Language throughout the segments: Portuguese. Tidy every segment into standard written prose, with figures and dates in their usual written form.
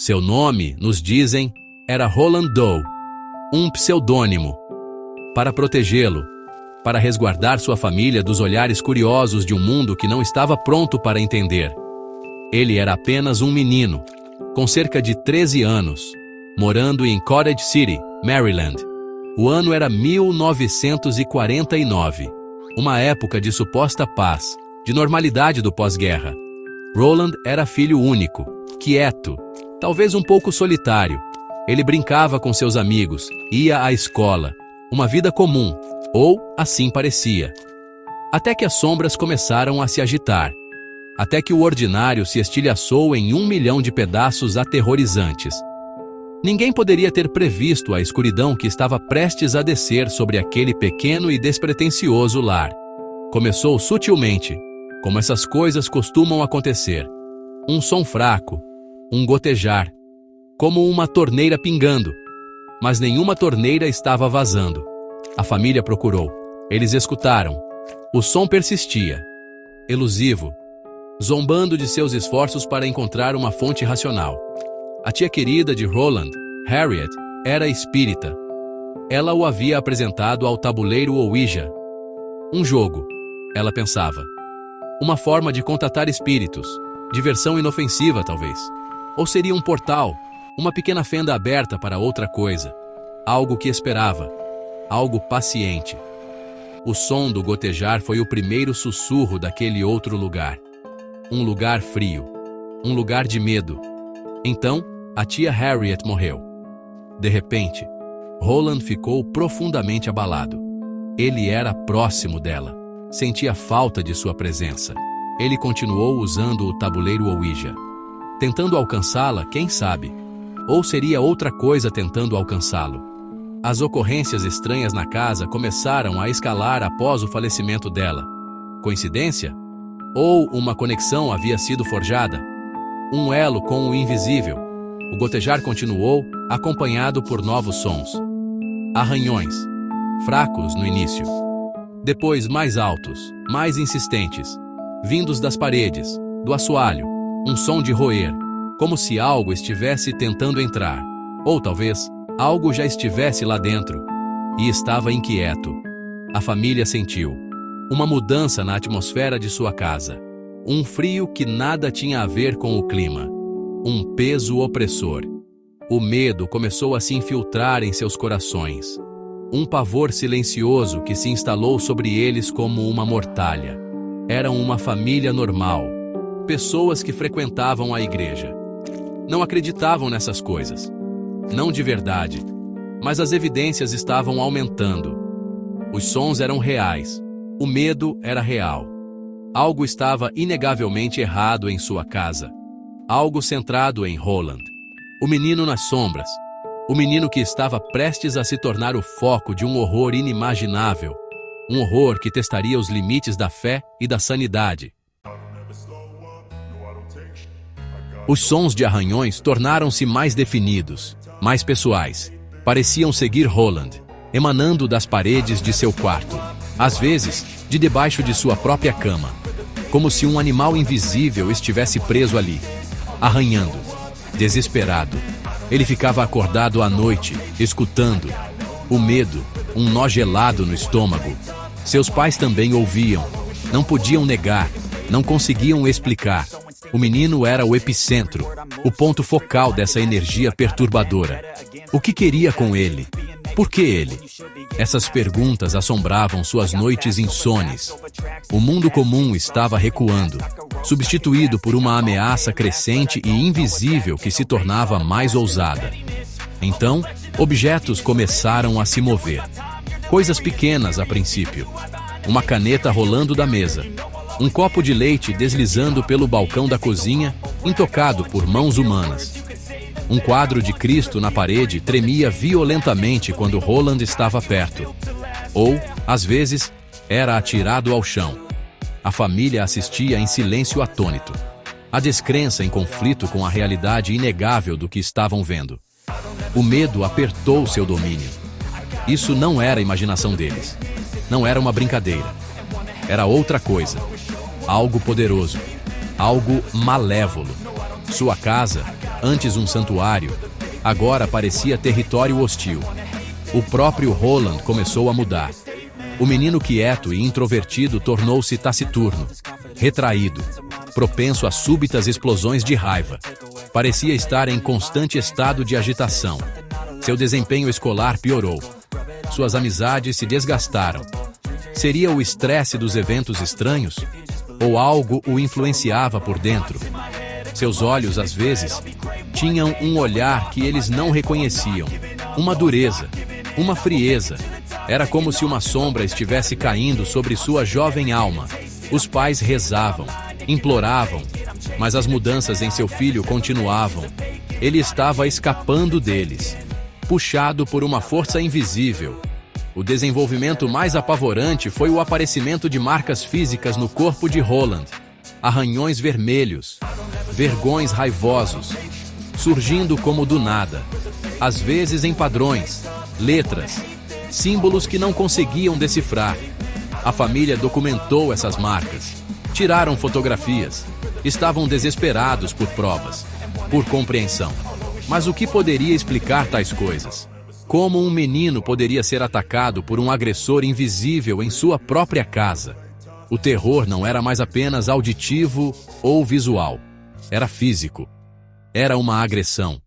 Seu nome, nos dizem, era Roland Doe, um pseudônimo. Para protegê-lo, para resguardar sua família dos olhares curiosos de um mundo que não estava pronto para entender. Ele era apenas um menino, com cerca de 13 anos, morando em Cottage City, Maryland. O ano era 1949, uma época de suposta paz, de normalidade do pós-guerra. Roland era filho único, quieto, talvez um pouco solitário. Ele brincava com seus amigos, ia à escola, uma vida comum, ou assim parecia. Até que as sombras começaram a se agitar. Até que o ordinário se estilhaçou em 1 milhão de pedaços aterrorizantes. Ninguém poderia ter previsto a escuridão que estava prestes a descer sobre aquele pequeno e despretensioso lar. Começou sutilmente, como essas coisas costumam acontecer. Um som fraco, um gotejar, como uma torneira pingando. Mas nenhuma torneira estava vazando. A família procurou. Eles escutaram. O som persistia, elusivo, zombando de seus esforços para encontrar uma fonte racional. A tia querida de Roland, Harriet, era espírita. Ela o havia apresentado ao tabuleiro Ouija. Um jogo, ela pensava. Uma forma de contatar espíritos. Diversão inofensiva, talvez. Ou seria um portal, uma pequena fenda aberta para outra coisa. Algo que esperava. Algo paciente. O som do gotejar foi o primeiro sussurro daquele outro lugar. Um lugar frio. Um lugar de medo. Então, a tia Harriet morreu. De repente, Roland ficou profundamente abalado. Ele era próximo dela. Sentia falta de sua presença. Ele continuou usando o tabuleiro Ouija. Tentando alcançá-la, quem sabe? Ou seria outra coisa tentando alcançá-lo? As ocorrências estranhas na casa começaram a escalar após o falecimento dela. Coincidência? Ou uma conexão havia sido forjada? Um elo com o invisível. O gotejar continuou, acompanhado por novos sons. Arranhões. Fracos no início. Depois mais altos, mais insistentes. Vindos das paredes, do assoalho. Um som de roer, como se algo estivesse tentando entrar. Ou talvez, algo já estivesse lá dentro. E estava inquieto. A família sentiu uma mudança na atmosfera de sua casa. Um frio que nada tinha a ver com o clima. Um peso opressor. O medo começou a se infiltrar em seus corações. Um pavor silencioso que se instalou sobre eles como uma mortalha. Eram uma família normal. Pessoas que frequentavam a igreja. Não acreditavam nessas coisas. Não de verdade. Mas as evidências estavam aumentando. Os sons eram reais. O medo era real. Algo estava inegavelmente errado em sua casa. Algo centrado em Roland. O menino nas sombras. O menino que estava prestes a se tornar o foco de um horror inimaginável. Um horror que testaria os limites da fé e da sanidade. Os sons de arranhões tornaram-se mais definidos, mais pessoais. Pareciam seguir Roland, emanando das paredes de seu quarto. Às vezes, de debaixo de sua própria cama. Como se um animal invisível estivesse preso ali. Arranhando, desesperado. Ele ficava acordado à noite, escutando. O medo, um nó gelado no estômago. Seus pais também ouviam. Não podiam negar, não conseguiam explicar. O menino era o epicentro, o ponto focal dessa energia perturbadora. O que queria com ele? Por que ele? Essas perguntas assombravam suas noites insones. O mundo comum estava recuando, substituído por uma ameaça crescente e invisível que se tornava mais ousada. Então, objetos começaram a se mover. Coisas pequenas a princípio. Uma caneta rolando da mesa. Um copo de leite deslizando pelo balcão da cozinha, intocado por mãos humanas. Um quadro de Cristo na parede tremia violentamente quando Roland estava perto. Ou, às vezes, era atirado ao chão. A família assistia em silêncio atônito. A descrença em conflito com a realidade inegável do que estavam vendo. O medo apertou seu domínio. Isso não era imaginação deles. Não era uma brincadeira. Era outra coisa. Algo poderoso. Algo malévolo. Sua casa, Antes um santuário, agora parecia território hostil. O próprio Roland começou a mudar. O menino quieto e introvertido tornou-se taciturno, retraído, propenso a súbitas explosões de raiva. Parecia estar em constante estado de agitação. Seu desempenho escolar piorou. Suas amizades se desgastaram. Seria o estresse dos eventos estranhos? Ou algo o influenciava por dentro? Seus olhos, às vezes, tinham um olhar que eles não reconheciam. Uma dureza, uma frieza. Era como se uma sombra estivesse caindo sobre sua jovem alma. Os pais rezavam, imploravam, mas as mudanças em seu filho continuavam. Ele estava escapando deles, puxado por uma força invisível. O desenvolvimento mais apavorante foi o aparecimento de marcas físicas no corpo de Roland. Arranhões vermelhos, vergões raivosos, surgindo como do nada. Às vezes em padrões, letras, símbolos que não conseguiam decifrar. A família documentou essas marcas. Tiraram fotografias. Estavam desesperados por provas, por compreensão. Mas o que poderia explicar tais coisas? Como um menino poderia ser atacado por um agressor invisível em sua própria casa? O terror não era mais apenas auditivo ou visual. Era físico. Era uma agressão.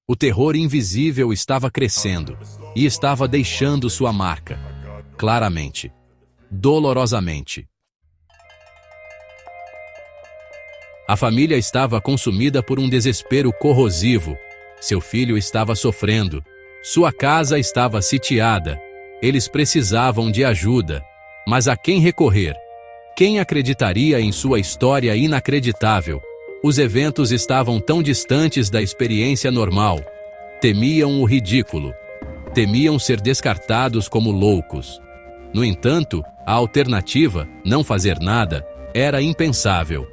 O terror invisível estava crescendo e estava deixando sua marca. Claramente. Dolorosamente. A família estava consumida por um desespero corrosivo. Seu filho estava sofrendo. Sua casa estava sitiada. Eles precisavam de ajuda. Mas a quem recorrer? Quem acreditaria em sua história inacreditável? Os eventos estavam tão distantes da experiência normal. Temiam o ridículo. Temiam ser descartados como loucos. No entanto, a alternativa, não fazer nada, era impensável.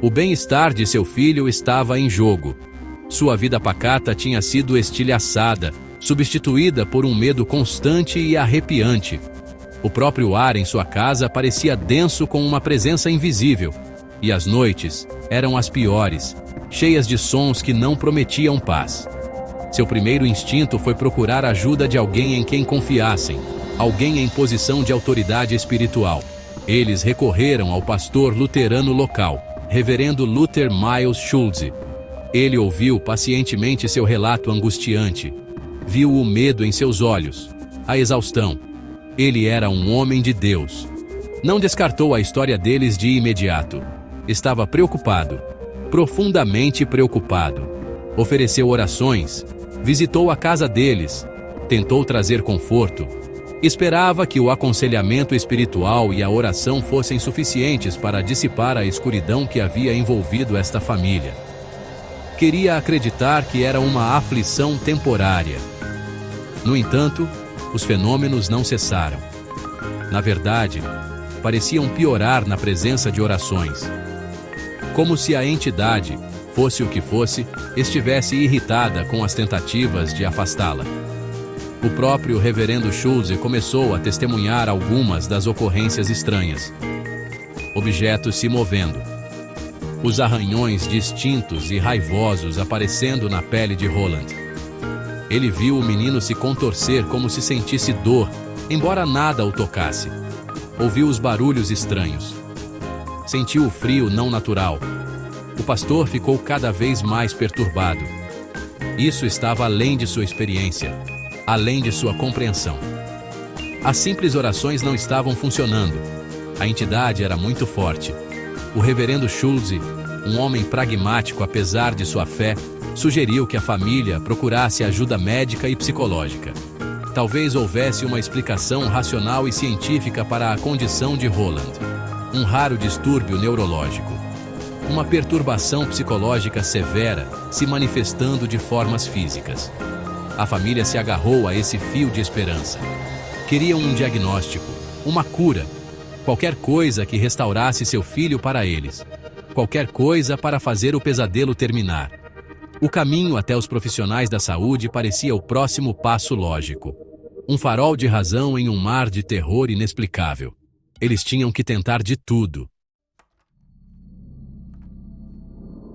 O bem-estar de seu filho estava em jogo. Sua vida pacata tinha sido estilhaçada, substituída por um medo constante e arrepiante. O próprio ar em sua casa parecia denso com uma presença invisível. E as noites eram as piores, cheias de sons que não prometiam paz. Seu primeiro instinto foi procurar ajuda de alguém em quem confiassem, alguém em posição de autoridade espiritual. Eles recorreram ao pastor luterano local, reverendo Luther Miles Schulze. Ele ouviu pacientemente seu relato angustiante. Viu o medo em seus olhos, a exaustão. Ele era um homem de Deus. Não descartou a história deles de imediato. Estava preocupado, profundamente preocupado. Ofereceu orações, visitou a casa deles, tentou trazer conforto. Esperava que o aconselhamento espiritual e a oração fossem suficientes para dissipar a escuridão que havia envolvido esta família. Queria acreditar que era uma aflição temporária. No entanto, os fenômenos não cessaram. Na verdade, pareciam piorar na presença de orações. Como se a entidade, fosse o que fosse, estivesse irritada com as tentativas de afastá-la. O próprio reverendo Schulze começou a testemunhar algumas das ocorrências estranhas. Objetos se movendo. Os arranhões distintos e raivosos aparecendo na pele de Roland. Ele viu o menino se contorcer como se sentisse dor, embora nada o tocasse. Ouviu os barulhos estranhos. Sentiu o frio não natural. O pastor ficou cada vez mais perturbado. Isso estava além de sua experiência, além de sua compreensão. As simples orações não estavam funcionando. A entidade era muito forte. O reverendo Schulze, um homem pragmático apesar de sua fé, sugeriu que a família procurasse ajuda médica e psicológica. Talvez houvesse uma explicação racional e científica para a condição de Roland. Um raro distúrbio neurológico. Uma perturbação psicológica severa se manifestando de formas físicas. A família se agarrou a esse fio de esperança. Queriam um diagnóstico, uma cura, qualquer coisa que restaurasse seu filho para eles. Qualquer coisa para fazer o pesadelo terminar. O caminho até os profissionais da saúde parecia o próximo passo lógico. Um farol de razão em um mar de terror inexplicável. Eles tinham que tentar de tudo.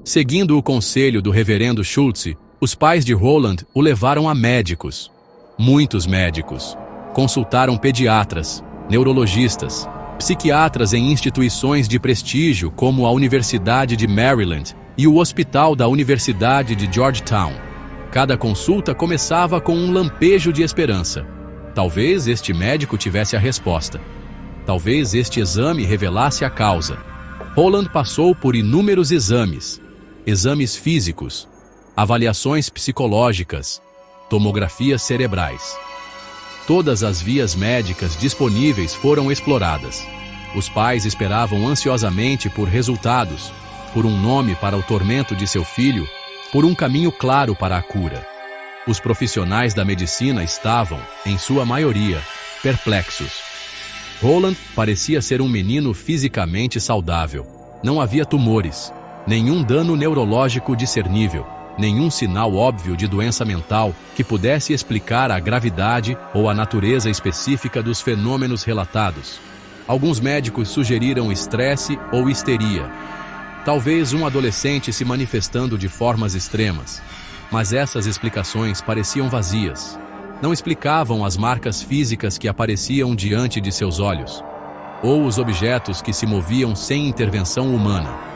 Seguindo o conselho do reverendo Schultze, os pais de Roland o levaram a médicos. Muitos médicos. Consultaram pediatras, neurologistas, psiquiatras em instituições de prestígio como a Universidade de Maryland e o Hospital da Universidade de Georgetown. Cada consulta começava com um lampejo de esperança. Talvez este médico tivesse a resposta. Talvez este exame revelasse a causa. Roland passou por inúmeros exames. Exames físicos, avaliações psicológicas, tomografias cerebrais. Todas as vias médicas disponíveis foram exploradas. Os pais esperavam ansiosamente por resultados, por um nome para o tormento de seu filho, por um caminho claro para a cura. Os profissionais da medicina estavam, em sua maioria, perplexos. Roland parecia ser um menino fisicamente saudável. Não havia tumores, nenhum dano neurológico discernível, nenhum sinal óbvio de doença mental que pudesse explicar a gravidade ou a natureza específica dos fenômenos relatados. Alguns médicos sugeriram estresse ou histeria. Talvez um adolescente se manifestando de formas extremas. Mas essas explicações pareciam vazias. Não explicavam as marcas físicas que apareciam diante de seus olhos, ou os objetos que se moviam sem intervenção humana.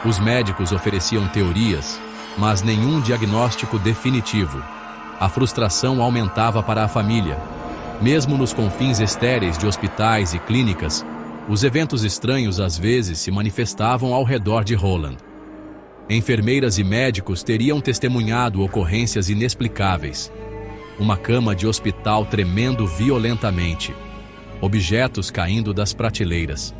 Os médicos ofereciam teorias, mas nenhum diagnóstico definitivo. A frustração aumentava para a família. Mesmo nos confins estéreis de hospitais e clínicas, os eventos estranhos às vezes se manifestavam ao redor de Roland. Enfermeiras e médicos teriam testemunhado ocorrências inexplicáveis. Uma cama de hospital tremendo violentamente. Objetos caindo das prateleiras.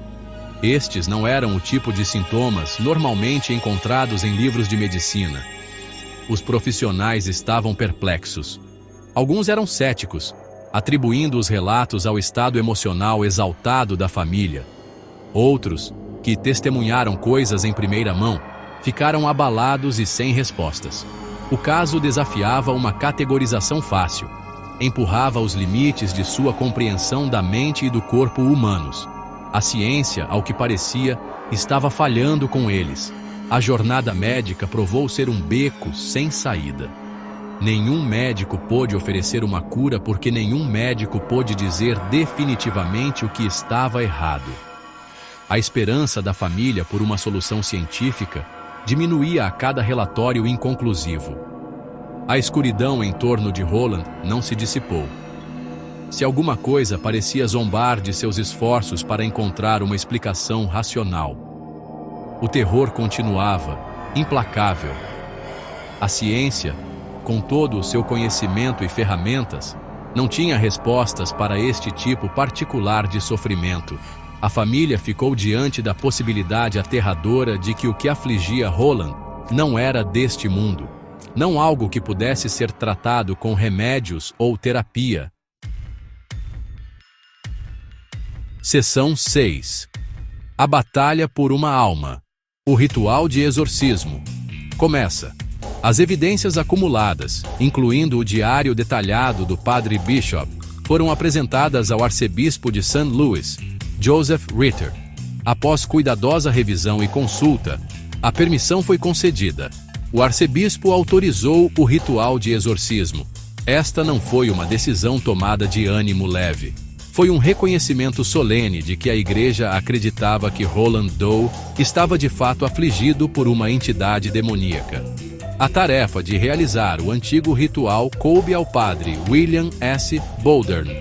Estes não eram o tipo de sintomas normalmente encontrados em livros de medicina. Os profissionais estavam perplexos. Alguns eram céticos, atribuindo os relatos ao estado emocional exaltado da família. Outros, que testemunharam coisas em primeira mão, ficaram abalados e sem respostas. O caso desafiava uma categorização fácil. Empurrava os limites de sua compreensão da mente e do corpo humanos. A ciência, ao que parecia, estava falhando com eles. A jornada médica provou ser um beco sem saída. Nenhum médico pôde oferecer uma cura porque nenhum médico pôde dizer definitivamente o que estava errado. A esperança da família por uma solução científica diminuía a cada relatório inconclusivo. A escuridão em torno de Roland não se dissipou. Se alguma coisa parecia zombar de seus esforços para encontrar uma explicação racional. O terror continuava, implacável. A ciência, com todo o seu conhecimento e ferramentas, não tinha respostas para este tipo particular de sofrimento. A família ficou diante da possibilidade aterradora de que o que afligia Roland não era deste mundo, não algo que pudesse ser tratado com remédios ou terapia. Seção 6. A batalha por uma alma. O ritual de exorcismo. Começa. As evidências acumuladas, incluindo o diário detalhado do padre Bishop, foram apresentadas ao arcebispo de St. Louis, Joseph Ritter. Após cuidadosa revisão e consulta, a permissão foi concedida. O arcebispo autorizou o ritual de exorcismo. Esta não foi uma decisão tomada de ânimo leve. Foi um reconhecimento solene de que a igreja acreditava que Roland Doe estava de fato afligido por uma entidade demoníaca. A tarefa de realizar o antigo ritual coube ao padre William S. Bouldern,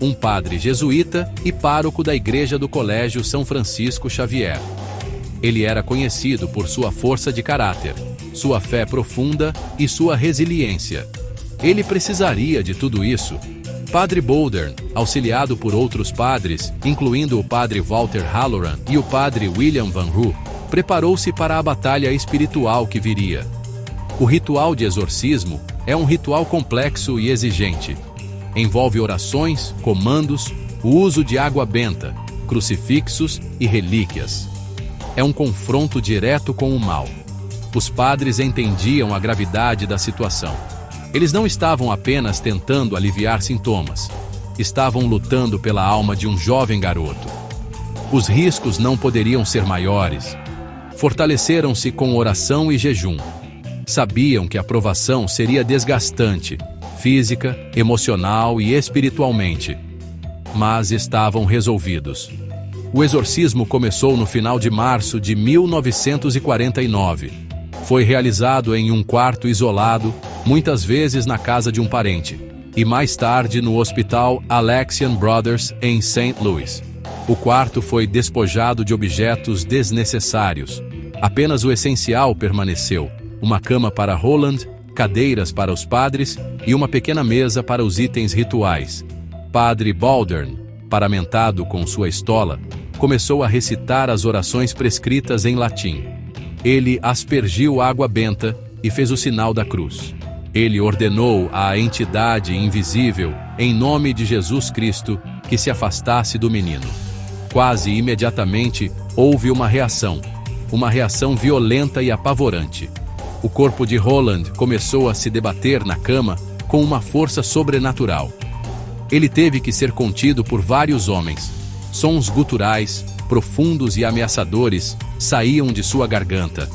um padre jesuíta e pároco da igreja do Colégio São Francisco Xavier. Ele era conhecido por sua força de caráter, sua fé profunda e sua resiliência. Ele precisaria de tudo isso. Padre Bouldern, auxiliado por outros padres, incluindo o padre Walter Halloran e o padre William Van Roo, preparou-se para a batalha espiritual que viria. O ritual de exorcismo é um ritual complexo e exigente. Envolve orações, comandos, o uso de água benta, crucifixos e relíquias. É um confronto direto com o mal. Os padres entendiam a gravidade da situação. Eles não estavam apenas tentando aliviar sintomas. Estavam lutando pela alma de um jovem garoto. Os riscos não poderiam ser maiores. fortaleceram-se com oração e jejum. Sabiam que a provação seria desgastante, física, emocional e espiritualmente, mas estavam resolvidos. O exorcismo começou no final de março de 1949. Foi realizado em um quarto isolado, muitas vezes na casa de um parente, e mais tarde no Hospital Alexian Brothers em St. Louis. O quarto foi despojado de objetos desnecessários. Apenas o essencial permaneceu: uma cama para Roland, cadeiras para os padres e uma pequena mesa para os itens rituais. Padre Baldern, paramentado com sua estola, começou a recitar as orações prescritas em latim. Ele aspergiu água benta e fez o sinal da cruz. Ele ordenou à entidade invisível, em nome de Jesus Cristo, que se afastasse do menino. Quase imediatamente houve uma reação violenta e apavorante. O corpo de Roland começou a se debater na cama com uma força sobrenatural. Ele teve que ser contido por vários homens. Sons guturais, profundos e ameaçadores saíam de sua garganta.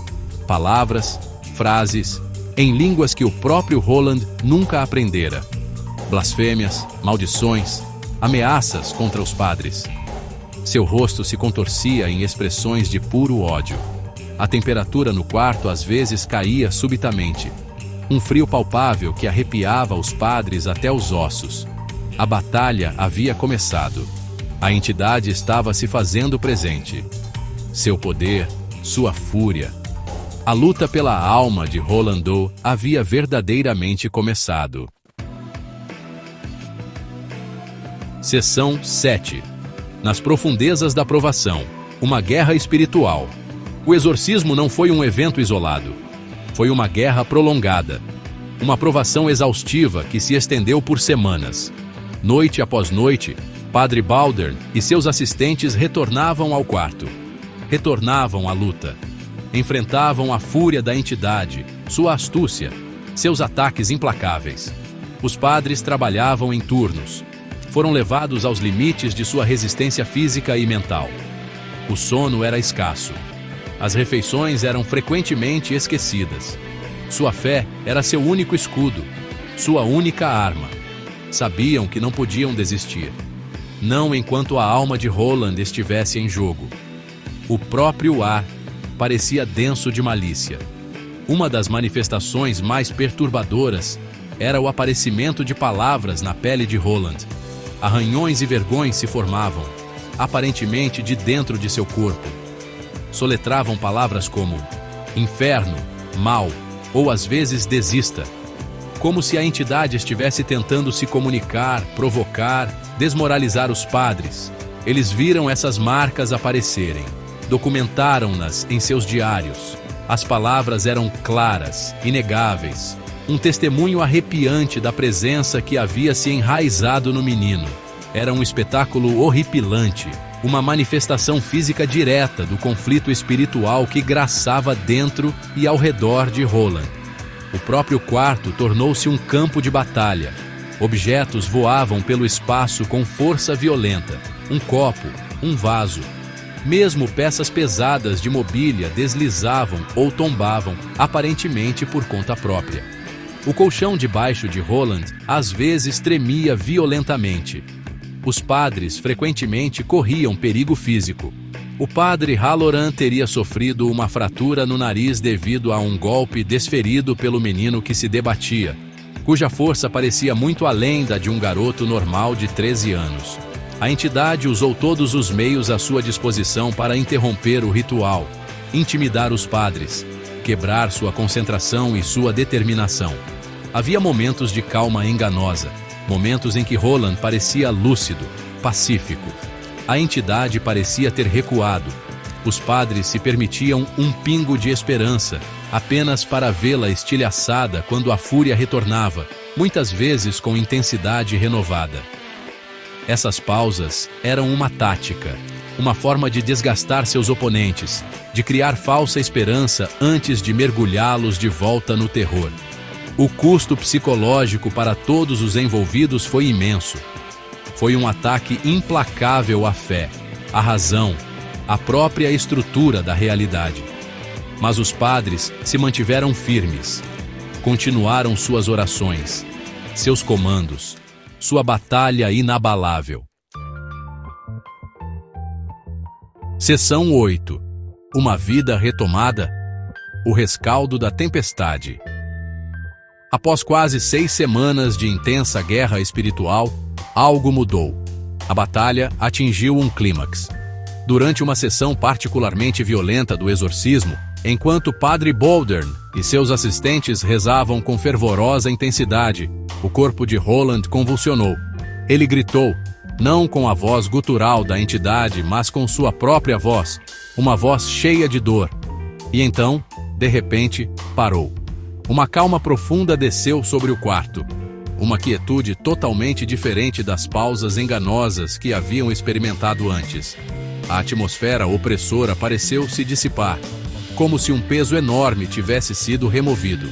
Palavras, frases, em línguas que o próprio Roland nunca aprendera. Blasfêmias, maldições, ameaças contra os padres. Seu rosto se contorcia em expressões de puro ódio. A temperatura no quarto às vezes caía subitamente. Um frio palpável que arrepiava os padres até os ossos. A batalha havia começado. A entidade estava se fazendo presente. Seu poder, sua fúria. A luta pela alma de Roland Doe havia verdadeiramente começado. Seção 7. Nas profundezas da provação, uma guerra espiritual. O exorcismo não foi um evento isolado. Foi uma guerra prolongada. Uma provação exaustiva que se estendeu por semanas. Noite após noite, Padre Baldern e seus assistentes retornavam ao quarto. Retornavam à luta. Enfrentavam a fúria da entidade, sua astúcia, seus ataques implacáveis. Os padres trabalhavam em turnos. Foram levados aos limites de sua resistência física e mental. O sono era escasso. As refeições eram frequentemente esquecidas. Sua fé era seu único escudo, sua única arma. Sabiam que não podiam desistir. Não enquanto a alma de Roland estivesse em jogo. O próprio ar parecia denso de malícia. Uma das manifestações mais perturbadoras era o aparecimento de palavras na pele de Roland. Arranhões e vergões se formavam, aparentemente de dentro de seu corpo. Soletravam palavras como inferno, mal, ou às vezes desista. Como se a entidade estivesse tentando se comunicar, provocar, desmoralizar os padres. Eles viram essas marcas aparecerem. Documentaram-nas em seus diários. As palavras eram claras, inegáveis. Um testemunho arrepiante da presença que havia se enraizado no menino. Era um espetáculo horripilante, uma manifestação física direta do conflito espiritual que graçava dentro e ao redor de Roland. O próprio quarto tornou-se um campo de batalha. Objetos voavam pelo espaço com força violenta. Um copo, um vaso. Mesmo peças pesadas de mobília deslizavam ou tombavam, aparentemente por conta própria. O colchão debaixo de Roland às vezes tremia violentamente. Os padres frequentemente corriam perigo físico. O padre Halloran teria sofrido uma fratura no nariz devido a um golpe desferido pelo menino que se debatia, cuja força parecia muito além da de um garoto normal de 13 anos. A entidade usou todos os meios à sua disposição para interromper o ritual, intimidar os padres, quebrar sua concentração e sua determinação. Havia momentos de calma enganosa, momentos em que Roland parecia lúcido, pacífico. A entidade parecia ter recuado. Os padres se permitiam um pingo de esperança, apenas para vê-la estilhaçada quando a fúria retornava, muitas vezes com intensidade renovada. Essas pausas eram uma tática, uma forma de desgastar seus oponentes, de criar falsa esperança antes de mergulhá-los de volta no terror. O custo psicológico para todos os envolvidos foi imenso. Foi um ataque implacável à fé, à razão, à própria estrutura da realidade. Mas os padres se mantiveram firmes. Continuaram suas orações, seus comandos, sua batalha inabalável. Seção 8. Uma vida retomada. O rescaldo da tempestade. Após quase 6 semanas de intensa guerra espiritual, algo mudou. A batalha atingiu um clímax. Durante uma sessão particularmente violenta do exorcismo, enquanto Padre Bouldern e seus assistentes rezavam com fervorosa intensidade, o corpo de Roland convulsionou. Ele gritou, não com a voz gutural da entidade, mas com sua própria voz, uma voz cheia de dor. E então, de repente, parou. Uma calma profunda desceu sobre o quarto. Uma quietude totalmente diferente das pausas enganosas que haviam experimentado antes. A atmosfera opressora pareceu se dissipar, como se um peso enorme tivesse sido removido.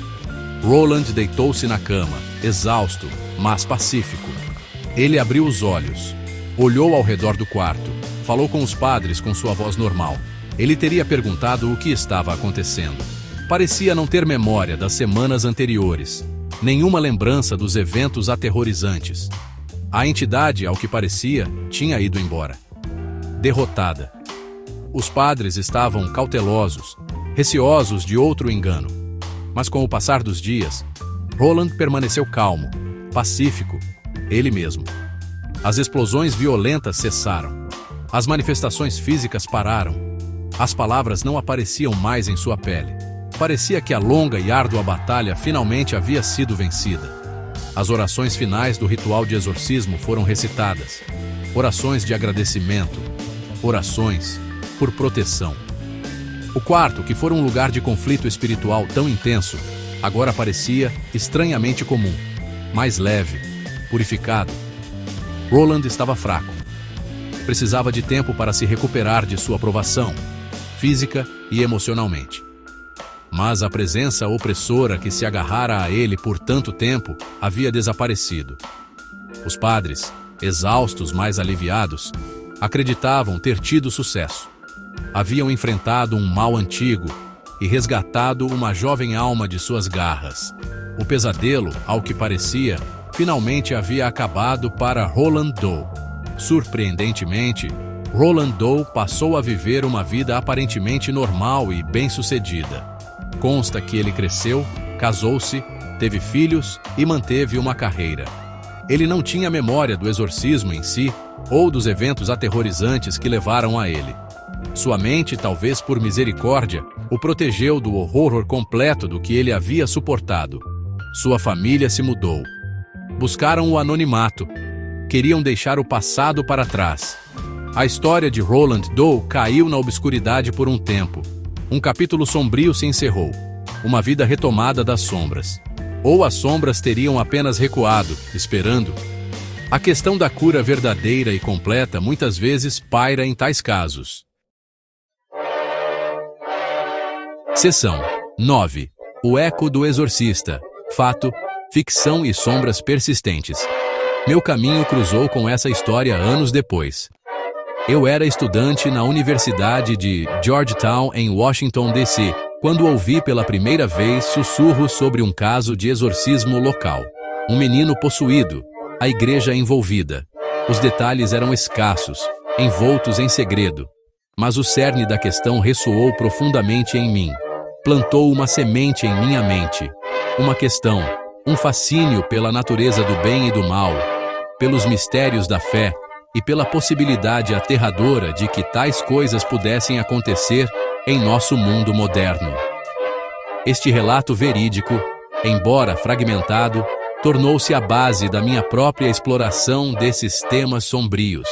Roland deitou-se na cama, exausto, mas pacífico. Ele abriu os olhos, olhou ao redor do quarto, falou com os padres com sua voz normal. Ele teria perguntado o que estava acontecendo. Parecia não ter memória das semanas anteriores, nenhuma lembrança dos eventos aterrorizantes. A entidade, ao que parecia, tinha ido embora. Derrotada. Os padres estavam cautelosos, receosos de outro engano. Mas com o passar dos dias, Roland permaneceu calmo, pacífico, ele mesmo. As explosões violentas cessaram. As manifestações físicas pararam. As palavras não apareciam mais em sua pele. Parecia que a longa e árdua batalha finalmente havia sido vencida. As orações finais do ritual de exorcismo foram recitadas. Orações de agradecimento. Orações por proteção. O quarto, que fora um lugar de conflito espiritual tão intenso, agora parecia estranhamente comum, mais leve, purificado. Roland estava fraco. Precisava de tempo para se recuperar de sua provação, física e emocionalmente. Mas a presença opressora que se agarrara a ele por tanto tempo havia desaparecido. Os padres, exaustos, mas aliviados, acreditavam ter tido sucesso. Haviam enfrentado um mal antigo e resgatado uma jovem alma de suas garras. O pesadelo, ao que parecia, finalmente havia acabado para Roland Doe. Surpreendentemente, Roland Doe passou a viver uma vida aparentemente normal e bem-sucedida. Consta que ele cresceu, casou-se, teve filhos e manteve uma carreira. Ele não tinha memória do exorcismo em si ou dos eventos aterrorizantes que levaram a ele. Sua mente, talvez por misericórdia, o protegeu do horror completo do que ele havia suportado. Sua família se mudou. Buscaram o anonimato. Queriam deixar o passado para trás. A história de Roland Doe caiu na obscuridade por um tempo. Um capítulo sombrio se encerrou. Uma vida retomada das sombras. Ou as sombras teriam apenas recuado, esperando. A questão da cura verdadeira e completa muitas vezes paira em tais casos. Seção 9. O eco do exorcista. Fato, ficção e sombras persistentes. Meu caminho cruzou com essa história anos depois. Eu era estudante na Universidade de Georgetown, em Washington, D.C., quando ouvi pela primeira vez sussurros sobre um caso de exorcismo local. Um menino possuído, a igreja envolvida. Os detalhes eram escassos, envoltos em segredo. Mas o cerne da questão ressoou profundamente em mim. Plantou uma semente em minha mente. Uma questão, um fascínio pela natureza do bem e do mal, pelos mistérios da fé, e pela possibilidade aterradora de que tais coisas pudessem acontecer em nosso mundo moderno. Este relato verídico, embora fragmentado, tornou-se a base da minha própria exploração desses temas sombrios.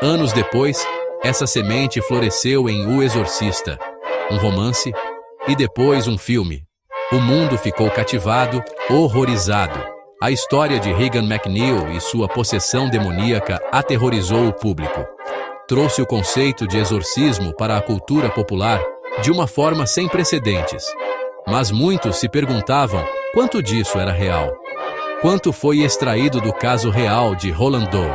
Anos depois, essa semente floresceu em O Exorcista, um romance, e depois um filme. O mundo ficou cativado, horrorizado. A história de Regan MacNeil e sua possessão demoníaca aterrorizou o público. Trouxe o conceito de exorcismo para a cultura popular de uma forma sem precedentes. Mas muitos se perguntavam quanto disso era real. Quanto foi extraído do caso real de Roland Doe?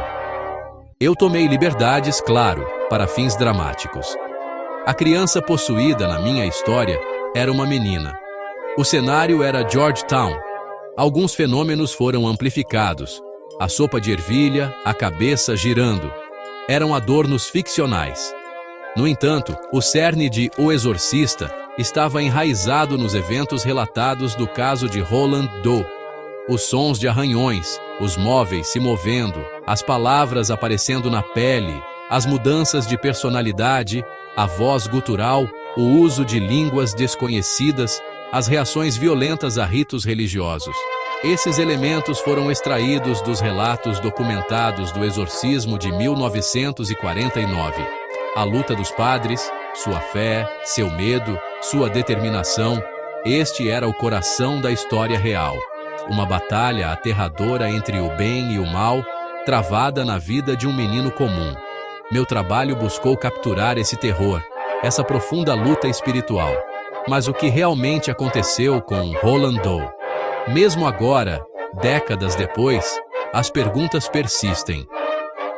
Eu tomei liberdades, claro, para fins dramáticos. A criança possuída na minha história era uma menina. O cenário era Georgetown. Alguns fenômenos foram amplificados. A sopa de ervilha, a cabeça girando. Eram adornos ficcionais. No entanto, o cerne de O Exorcista estava enraizado nos eventos relatados do caso de Roland Doe. Os sons de arranhões, os móveis se movendo, as palavras aparecendo na pele, as mudanças de personalidade, a voz gutural, o uso de línguas desconhecidas, as reações violentas a ritos religiosos. Esses elementos foram extraídos dos relatos documentados do exorcismo de 1949. A luta dos padres, sua fé, seu medo, sua determinação, este era o coração da história real. Uma batalha aterradora entre o bem e o mal, travada na vida de um menino comum. Meu trabalho buscou capturar esse terror, essa profunda luta espiritual. Mas o que realmente aconteceu com Roland Doe? Mesmo agora, décadas depois, as perguntas persistem.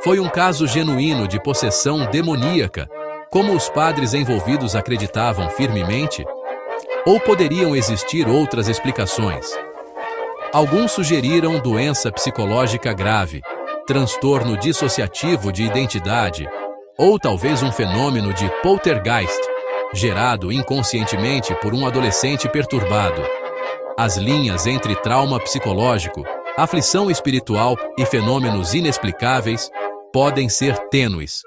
Foi um caso genuíno de possessão demoníaca, como os padres envolvidos acreditavam firmemente? Ou poderiam existir outras explicações? Alguns sugeriram doença psicológica grave, transtorno dissociativo de identidade, ou talvez um fenômeno de poltergeist, gerado inconscientemente por um adolescente perturbado. As linhas entre trauma psicológico, aflição espiritual e fenômenos inexplicáveis podem ser tênues.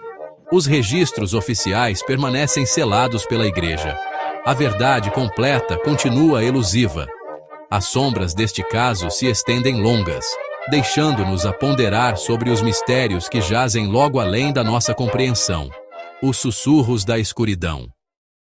Os registros oficiais permanecem selados pela Igreja. A verdade completa continua elusiva. As sombras deste caso se estendem longas, deixando-nos a ponderar sobre os mistérios que jazem logo além da nossa compreensão. Os sussurros da escuridão.